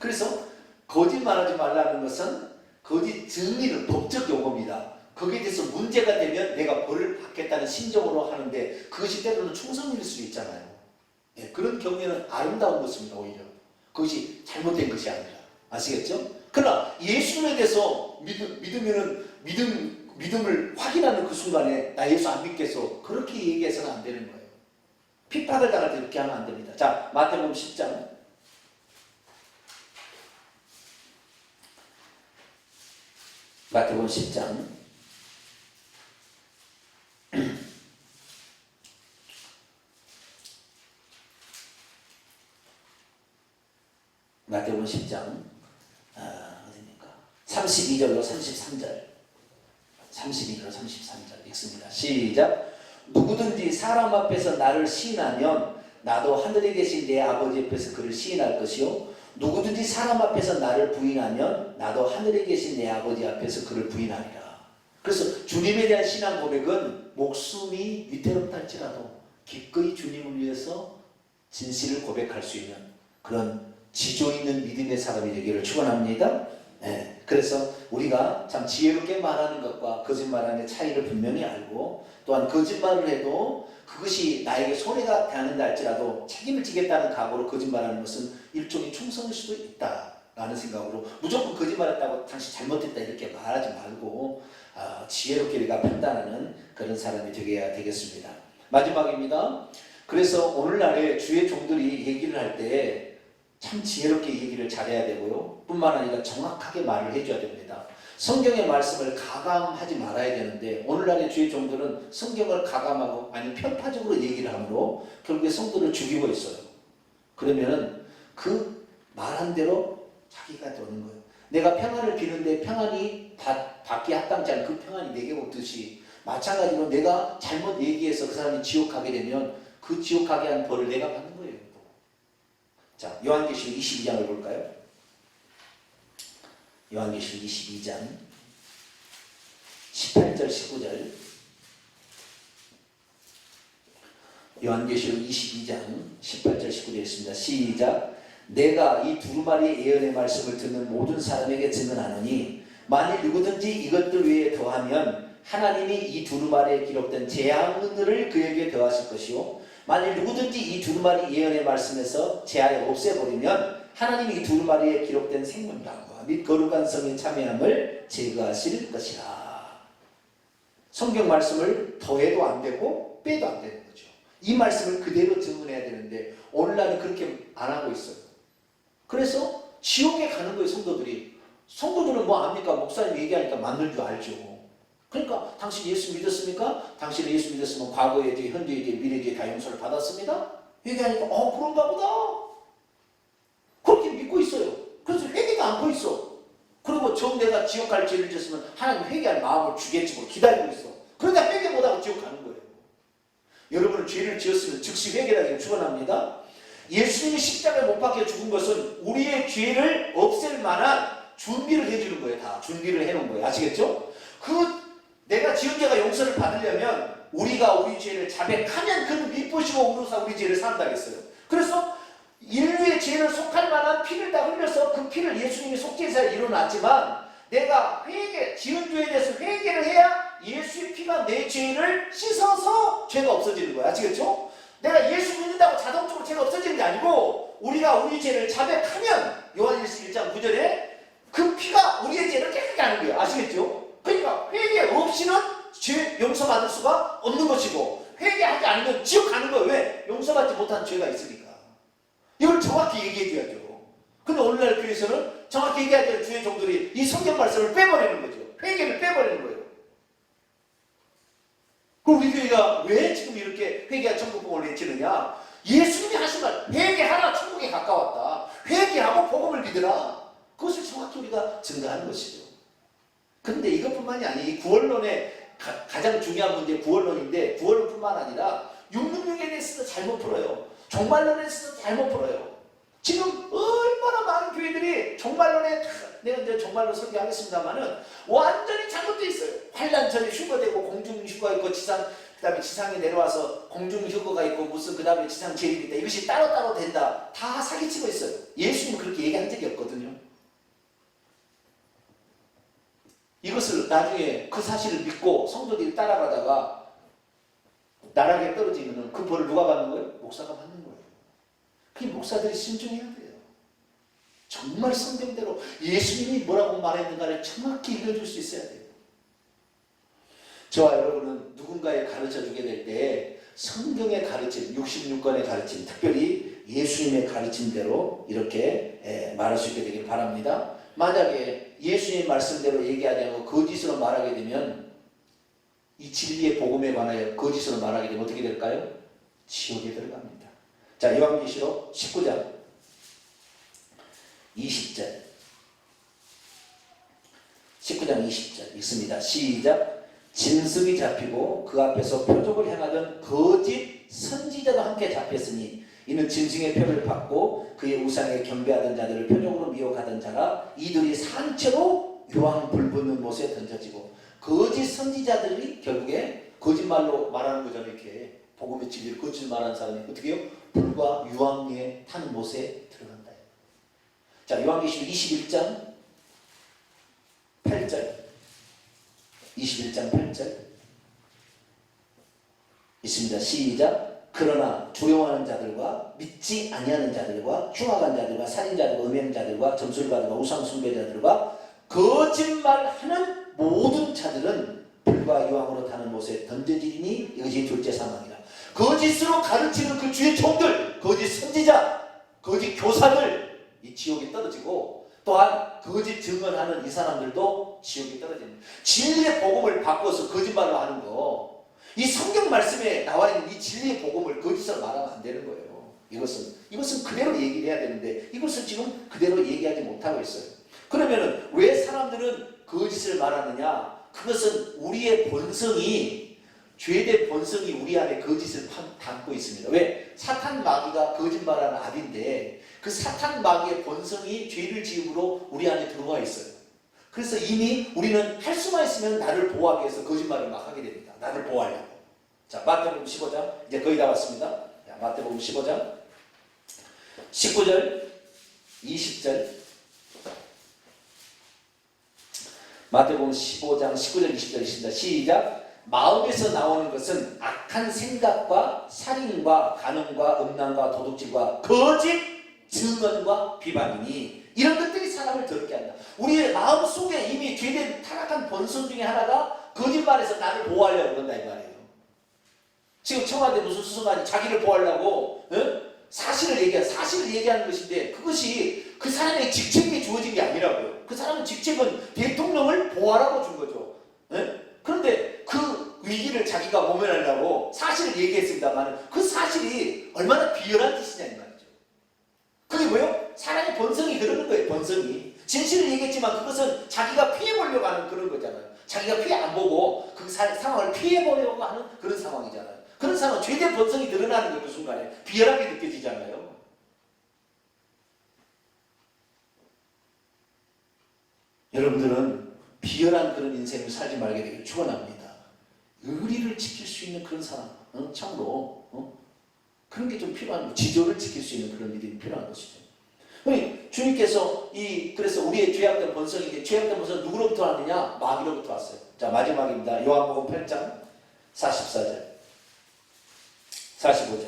A: 그래서 거짓말하지 말라는 것은 거짓 증인은 법적 용어입니다. 거기에 대해서 문제가 되면 내가 벌을 받겠다는 심정으로 하는데 그것이 때로는 충성일 수 있잖아요. 예, 그런 경우에는 아름다운 것입니다. 오히려 그것이 잘못된 것이 아니라. 아시겠죠? 그러나 예수님에 대해서 믿음을 확인하는 그 순간에 나 예수 안 믿겠어 그렇게 얘기해서는 안 되는 거예요. 핍박을 당할 때 이렇게 하면 안 됩니다. 자, 마태복음 10장 마태복음 10장 마태복음 10장 어디입니까? 32절로 33절 32절로 33절 읽습니다. 시작. 누구든지 사람 앞에서 나를 시인하면 나도 하늘에 계신 내 아버지 앞에서 그를 시인할 것이요 누구든지 사람 앞에서 나를 부인하면 나도 하늘에 계신 내 아버지 앞에서 그를 부인하리라. 그래서 주님에 대한 신앙 고백은 목숨이 위태롭다 할지라도 기꺼이 주님을 위해서 진실을 고백할 수 있는 그런 지조 있는 믿음의 사람이 되기를 축원합니다. 네, 그래서 우리가 참 지혜롭게 말하는 것과 거짓말하는 차이를 분명히 알고 또한 거짓말을 해도 그것이 나에게 손해가 되는다 할지라도 책임을 지겠다는 각오로 거짓말하는 것은 일종의 충성일 수도 있다라는 생각으로 무조건 거짓말했다고 당신 잘못했다 이렇게 말하지 말고 지혜롭게 우리가 판단하는 그런 사람이 되어야 되겠습니다. 마지막입니다. 그래서 오늘날에 주의 종들이 얘기를 할 때 참 지혜롭게 얘기를 잘해야 되고요. 뿐만 아니라 정확하게 말을 해줘야 됩니다. 성경의 말씀을 가감하지 말아야 되는데 오늘날의 주의 종들은 성경을 가감하고 아니 편파적으로 얘기를 함으로 결국에 성도를 죽이고 있어요. 그러면은 그 말한 대로 자기가 되는 거예요. 내가 평안을 비는데 평안이 받기 합당치 않은 그 평안이 내게 오듯이 마찬가지로 내가 잘못 얘기해서 그 사람이 지옥 가게 되면 그 지옥 가게 한 벌을 내가 받는 거예요. 자, 요한계시록 22장을 볼까요? 요한계시록 22장 18절 19절 요한계시록 22장 18절 19절 있습니다. 시작. 내가 이 두루마리 예언의 말씀을 듣는 모든 사람에게 증언하노니 만일 누구든지 이것들 외에 더하면 하나님이 이 두루마리에 기록된 재앙을 그에게 더하실 것이요 만일 누구든지 이 두루마리 예언의 말씀에서 제하여 없애버리면 하나님이 이 두루마리에 기록된 생명당과 및 거룩한 성의 참여함을 제거하실 것이라. 성경 말씀을 더해도 안 되고 빼도 안 되는 거죠. 이 말씀을 그대로 증언해야 되는데 오늘날은 그렇게 안 하고 있어요. 그래서 지옥에 가는 거예요. 성도들은 뭐 압니까? 목사님 얘기하니까 맞는 줄 알죠. 그러니까 당신 예수 믿었습니까? 당신은 예수 믿었으면 과거에 대해 현재에 대해 미래에 대해 다 용서를 받았습니다. 얘기하니까 그런가 보다. 그렇게 믿고 있어요. 그래서 회개도 않고 있어. 그리고 정 내가 지옥 갈 죄를 졌으면 하나님 회개할 마음을 주겠지 뭐 기다리고 있어. 그러다 회개 못하고 지옥 가는 거예요. 여러분은 죄를 지었으면 즉시 회개하기를 축원합니다. 예수님이 십자가에 못 박혀 죽은 것은 우리의 죄를 없앨 만한 준비를 해주는 거예요. 다 준비를 해놓은 거예요. 아시겠죠? 내가 지은 죄가 용서를 받으려면 우리가 우리 죄를 자백하면 그는 미쁘시고 우루사 우리 죄를 산다 했어요. 그래서 인류의 죄를 속할 만한 피를 다 흘려서 그 피를 예수님이 속죄사에 일어났지만 내가 지은 죄에 대해서 회개를 해야 예수의 피가 내 죄를 씻어서 죄가 없어지는 거야. 아시겠죠? 내가 예수 믿는다고 자동적으로 죄가 없어지는 게 아니고 우리가 우리 죄를 자백하면 요한일서 1장 9절에 그 피가 우리의 죄를 깨끗하게 하는 거예요. 아시겠죠? 그러니까 회개 없이는 죄 용서받을 수가 없는 것이고 회개하지 않으면 지옥 가는 거예요. 왜? 용서받지 못한 죄가 있으니까. 이걸 정확히 얘기해 줘야죠. 근데 오늘날 교회에서는 정확히 얘기해야 되는 주의 종들이 이 성경 말씀을 빼버리는 거죠. 회개를 빼버리는 거예요. 그럼 우리 교회가 왜 지금 이렇게 회개와 천국복음을 외치느냐? 예수님이 하신 말 회개하라 천국에 가까웠다. 회개하고 복음을 믿으라. 그것을 정확히 우리가 증거하는 것이죠. 그런데 이것뿐만이 아니에요. 이 구원론의 가장 중요한 문제 구원론인데 구원론뿐만 아니라 666에 대해서도 잘못 풀어요. 종말론에 대해서도 잘못 풀어요. 지금 얼마나 많은 교회들이 종말론에 내가 이제 종말론 설교하겠습니다만은 완전히 잘못되어 있어요. 환란전에 휴거되고 공중휴거가 있고 그 다음에 지상에 내려와서 공중휴거가 있고 무슨 그 다음에 지상 재림이 있다. 이것이 따로따로 된다. 다 사기치고 있어요. 예수님은 그렇게 얘기한 적이 없거든요. 이것을 나중에 그 사실을 믿고 성도들이 따라가다가 나락에 떨어지면 그 벌을 누가 받는 거예요? 목사가 받는 거예요. 그게 목사들이 신중해야 돼요. 정말 성경대로 예수님이 뭐라고 말했는가를 정확히 읽어줄 수 있어야 돼요. 저와 여러분은 누군가에 가르쳐주게 될 때 성경의 가르침, 66권의 가르침, 특별히 예수님의 가르침대로 이렇게 말할 수 있게 되길 바랍니다. 만약에 예수님 말씀대로 얘기하지 않고 거짓으로 말하게 되면 이 진리의 복음에 관하여 거짓으로 말하게 되면 어떻게 될까요? 지옥에 들어갑니다. 자, 요한계시록 19장 20절 19장 20절 읽습니다. 시작. 짐승이 잡히고 그 앞에서 표적을 행하던 거짓 선지자도 함께 잡혔으니 이는 짐승의 표를 받고 그의 우상에 경배하던 자들을 표적으로 미혹하던 자라 이들이 산채로 요한 불붙는 못에 던져지고 거짓 선지자들이 결국에 거짓말로 말하는 거잖아요. 이렇게 복음의 진리를 거짓 말하는 사람이 어떻게 해요? 불과 유황에 타는 못에 들어간다. 자, 요한계시록 21장 8절 21장 8절 있습니다. 시작. 그러나 조용하는 자들과 믿지 아니하는 자들과 흉악한 자들과 살인자들과 음행자들과 점술가들과 우상 숭배자들과 거짓말하는 모든 자들은 불과 유황으로 타는 못에 던져지리니 이것이 둘째 사망이라. 거짓으로 가르치는 그 주의 종들, 거짓 선지자, 거짓 교사들, 이 지옥에 떨어지고, 또한 거짓 증언하는 이 사람들도 지옥에 떨어집니다. 진리의 복음을 바꿔서 거짓말로 하는 거, 이 성경 말씀에 나와 있는 이 진리의 복음을 거짓으로 말하면 안 되는 거예요. 이것은 그대로 얘기를 해야 되는데, 이것을 지금 그대로 얘기하지 못하고 있어요. 그러면은 왜 사람들은 거짓을 말하느냐? 그것은 우리의 본성이, 죄의 본성이 우리 안에 거짓을 담고 있습니다. 왜? 사탄 마귀가 거짓말하는 아비인데, 그 사탄 마귀의 본성이 죄를 지음으로 우리 안에 들어와 있어요. 그래서 이미 우리는 할 수만 있으면 나를 보호하기 위해서 거짓말을 막 하게 됩니다. 나를 보호하려고. 자, 마태복음 15장, 이제 거의 다 왔습니다. 자, 마태복음 15장 19절 20절, 마태복음 15장 19절 20절 있습니다. 시작. 마음에서 나오는 것은 악한 생각과 살인과 간음과 음란과 도둑질과 거짓 증언과 비방이니, 이런 것들이 사람을 더럽게 한다. 우리의 마음속에 이미 죄된 타락한 본성 중에 하나가 거짓말에서 나를 보호하려고 그런다 이 말이에요. 지금 청와대 무슨 수석관이 자기를 보호하려고 사실을 얘기하는 것인데, 그것이 그 사람의 직책에 주어진 게 아니라고요. 그 사람의 직책은 대통령을 보호하라고 준 거죠. 그런데 그 위기를 자기가 모면하려고 사실을 얘기했습니다만, 그 사실이 얼마나 비열한 짓이냐 이 말이죠. 그게 뭐예요? 사람의 본성이 그러는 거예요. 본성이. 진실을 얘기했지만 그것은 자기가 피해보려고 하는 그런 거잖아요. 자기가 피해 안 보고 그 상황을 피해보려고 하는 그런 상황이잖아요. 그런 상황은 죄된 본성이 드러나는 거예요. 그 순간에 비열하게 느껴지잖아요. 여러분들은 비열한 그런 인생을 살지 말게 되길 축원합니다. 의리를 지킬 수 있는 그런 사람, 참으로 그런 게 좀 필요한 거예요. 지조를 지킬 수 있는 그런 일이 필요한 것이죠. 주님께서 그래서 우리의 죄악된 본성인데, 죄악된 본성은 누구로부터 왔느냐? 마귀로부터 왔어요. 자, 마지막입니다. 요한복음 8장 44절 45절.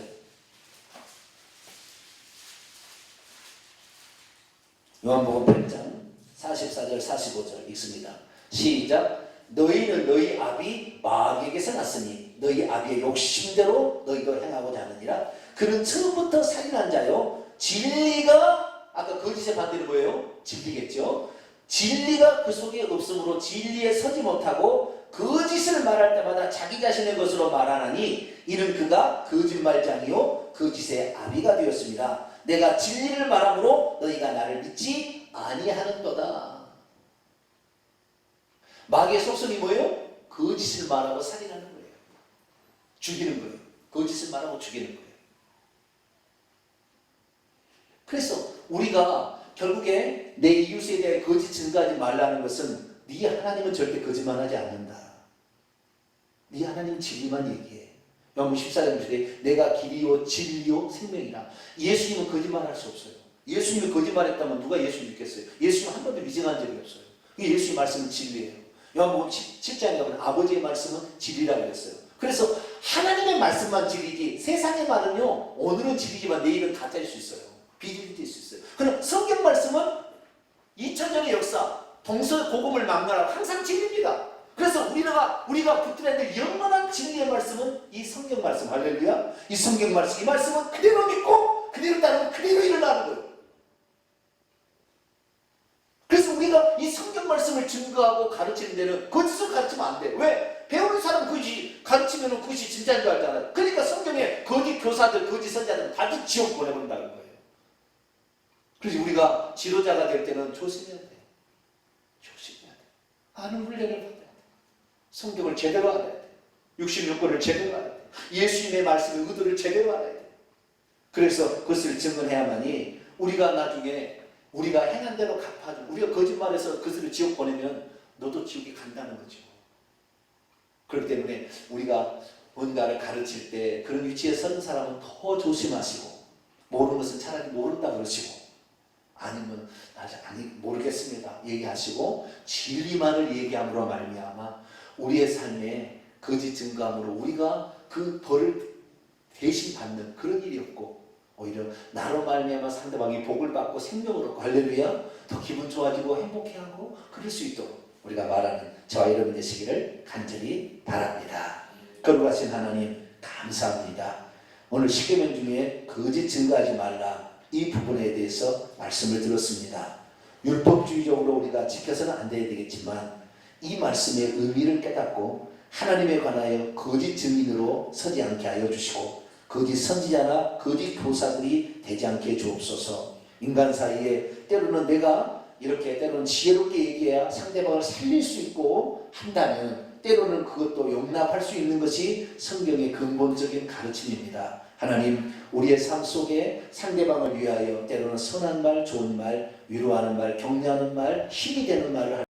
A: 요한복음 8장 44절 45절 읽습니다. 시작. 너희는 너희 아비 마귀에게서 났으니 너희 아비의 욕심대로 너희도 행하고자 하느니라. 그는 처음부터 살인한 자요, 진리가, 아까 거짓의 반대는 뭐예요? 진리겠죠. 진리가 그 속에 없으므로 진리에 서지 못하고 거짓을 말할 때마다 자기 자신의 것으로 말하나니, 이는 그가 거짓말장이요 거짓의 아비가 되었습니다. 내가 진리를 말함으로 너희가 나를 믿지 아니하는도다. 마귀의 속성이 뭐예요? 거짓을 말하고 살인하는 거예요. 죽이는 거예요. 거짓을 말하고 죽이는 거예요. 그래서 우리가 결국에 내 이웃에 대해 거짓 증거하지 말라는 것은, 네 하나님은 절대 거짓말하지 않는다. 네 하나님은 진리만 얘기해. 요한복음 14장 1절에 내가 길이요 진리요 생명이라. 예수님은 거짓말할 수 없어요. 예수님이 거짓말했다면 누가 예수님 믿겠어요? 예수님 한 번도 미증한 적이 없어요. 예수님 말씀은 진리예요. 요한복음 7장에 보면 아버지의 말씀은 진리라고 했어요. 그래서 하나님의 말씀만 진리지, 세상의 말은요, 오늘은 진리지만 내일은 가짜일 수 있어요. 비진리일 수 있어요. 그럼 성경 말씀은 2000년의 역사, 동서고금을 막론하고 항상 진리입니다. 그래서 우리가 붙들어야 될 영원한 진리의 말씀은 이 성경 말씀. 할렐루야. 이 성경 말씀, 이 말씀은 그대로 믿고 그대로 따르면 그대로 일어나는 거예요. 그래서 우리가 이 성경 말씀을 증거하고 가르치는 데는 거짓을 가르치면 안 돼. 왜? 배우는 사람은 그것이 가르치면 그것이 진짜인 줄 알잖아요. 그러니까 성경에 거짓 교사들, 거짓 선자들 다 지옥 보내버린다는 거예요. 그래서 우리가 지도자가 될 때는 조심해야 돼. 조심해야 돼. 아는 훈련을 받아야 돼. 성경을 제대로 알아야 돼. 66권을 제대로 알아야 돼. 예수님의 말씀의 의도를 제대로 알아야 돼. 그래서 그것을 증언해야만이 우리가 나중에 우리가 행한 대로 갚아주고, 우리가 거짓말해서 그들을 지옥 보내면 너도 지옥에 간다는 거죠. 그렇기 때문에 우리가 뭔가를 가르칠 때 그런 위치에 서는 사람은 더 조심하시고, 모르는 것은 차라리 모른다 그러시고, 아니면 아니 모르겠습니다 얘기하시고, 진리만을 얘기함으로 말미암아 우리의 삶에 거짓 증거함으로 우리가 그 벌을 대신 받는 그런 일이 없고, 오히려 나로 말미암아 상대방이 복을 받고 생명을 얻고, 할렐루야, 더 기분 좋아지고 행복해하고 그럴 수 있도록 우리가 말하는 저와 여러분 되시기를 간절히 바랍니다. 거룩하신 하나님, 감사합니다. 오늘 10계명 중에 거짓 증거하지 말라 이 부분에 대해서 말씀을 들었습니다. 율법주의적으로 우리가 지켜서는 안 돼야 되겠지만 이 말씀의 의미를 깨닫고 하나님에 관하여 거짓 증인으로 서지 않게 하여 주시고 거짓 선지자나 거짓 교사들이 되지 않게 주옵소서. 인간 사이에 때로는 내가 이렇게 때로는 지혜롭게 얘기해야 상대방을 살릴 수 있고 한다면 때로는 그것도 용납할 수 있는 것이 성경의 근본적인 가르침입니다. 하나님, 우리의 삶 속에 상대방을 위하여 때로는 선한 말, 좋은 말, 위로하는 말, 격려하는 말, 힘이 되는 말을